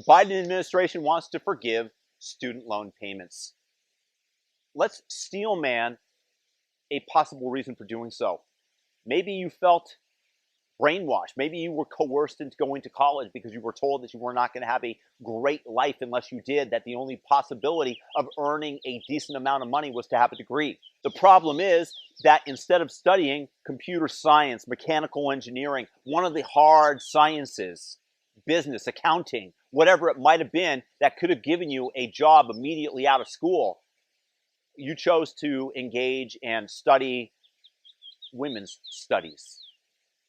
The Biden administration wants to forgive student loan payments. Let's steel man a possible reason for doing so. Maybe you felt brainwashed. Maybe you were coerced into going to college because you were told that you were not going to have a great life unless you did, that the only possibility of earning a decent amount of money was to have a degree. The problem is that instead of studying computer science, mechanical engineering, one of the hard sciences, business, accounting, whatever it might have been that could have given you a job immediately out of school, you chose to engage and study women's studies,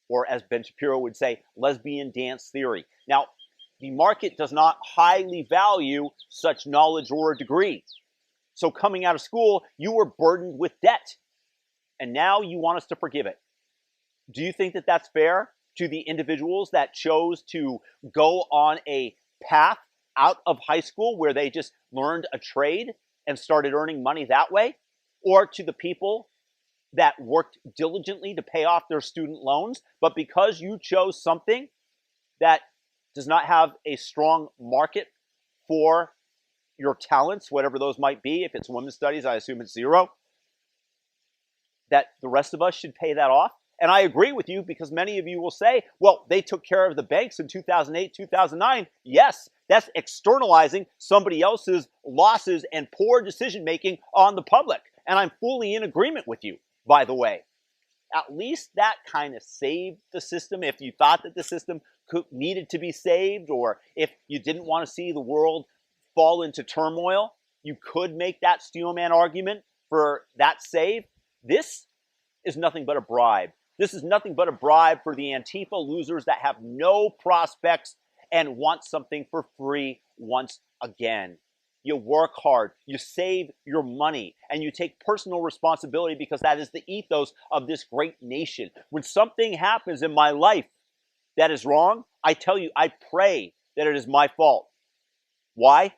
or as Ben Shapiro would say, lesbian dance theory. Now, the market does not highly value such knowledge or a degree. So coming out of school, you were burdened with debt, and now you want us to forgive it. Do you think that that's fair to the individuals that chose to go on a path out of high school where they just learned a trade and started earning money that way? Or to the people that worked diligently to pay off their student loans, but because you chose something that does not have a strong market for your talents, whatever those might be, if it's women's studies, I assume it's zero, that the rest of us should pay that off? And I agree with you, because many of you will say, well, they took care of the banks in 2008, 2009. Yes, that's externalizing somebody else's losses and poor decision-making on the public. And I'm fully in agreement with you, by the way. At least that kind of saved the system. If you thought that the system needed to be saved, or if you didn't want to see the world fall into turmoil, you could make that steelman argument for that save. This is nothing but a bribe. This is nothing but a bribe for the Antifa losers that have no prospects and want something for free once again. You work hard, you save your money, and you take personal responsibility, because that is the ethos of this great nation. When something happens in my life that is wrong, I tell you, I pray that it is my fault. Why?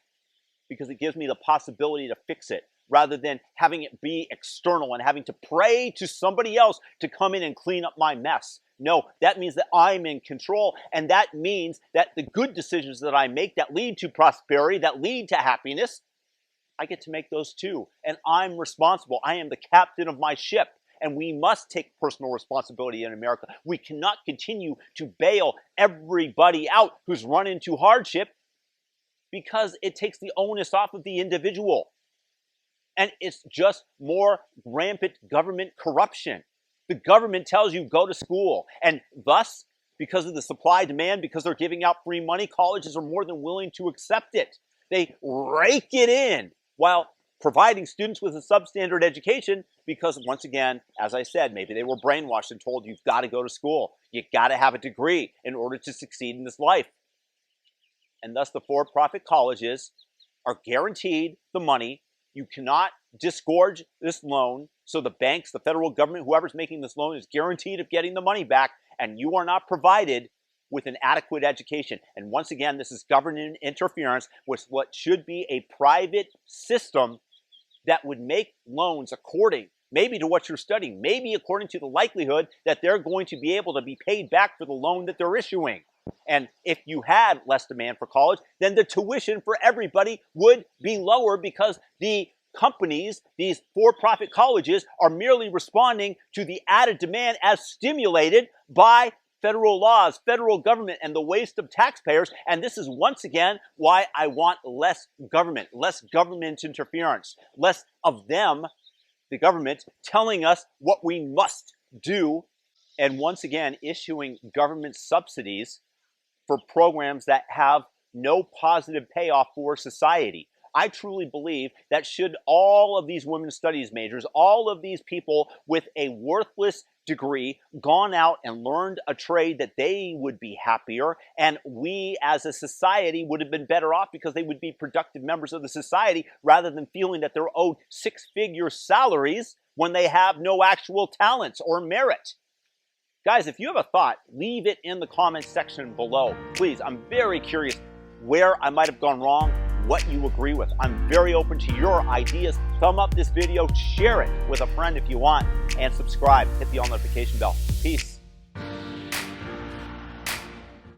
Because it gives me the possibility to fix it, rather than having it be external and having to pray to somebody else to come in and clean up my mess. No, that means that I'm in control, and that means that the good decisions that I make that lead to prosperity, that lead to happiness, I get to make those too. And I'm responsible. I am the captain of my ship, and we must take personal responsibility in America. We cannot continue to bail everybody out who's run into hardship, because it takes the onus off of the individual. And it's just more rampant government corruption. The government tells you go to school, and thus, because of the supply demand, because they're giving out free money, colleges are more than willing to accept it. They rake it in while providing students with a substandard education, because once again, as I said, maybe they were brainwashed and told you've got to go to school. You got to have a degree in order to succeed in this life. And thus the for-profit colleges are guaranteed the money. You cannot disgorge this loan. So the banks, the federal government, whoever's making this loan is guaranteed of getting the money back, and you are not provided with an adequate education. And once again, this is government interference with what should be a private system that would make loans according, maybe to what you're studying, maybe according to the likelihood that they're going to be able to be paid back for the loan that they're issuing. And if you had less demand for college, then the tuition for everybody would be lower, because the companies, these for-profit colleges, are merely responding to the added demand as stimulated by federal laws, federal government, and the waste of taxpayers. And this is once again why I want less government interference, less of them, the government, telling us what we must do, and once again issuing government subsidies for programs that have no positive payoff for society. I truly believe that should all of these women's studies majors, all of these people with a worthless degree, gone out and learned a trade, that they would be happier, and we as a society would have been better off, because they would be productive members of the society, rather than feeling that they're owed six-figure salaries when they have no actual talents or merit. Guys, if you have a thought, leave it in the comments section below. Please, I'm very curious where I might have gone wrong, what you agree with. I'm very open to your ideas. Thumb up this video, share it with a friend if you want, and subscribe. Hit the all notification bell. Peace.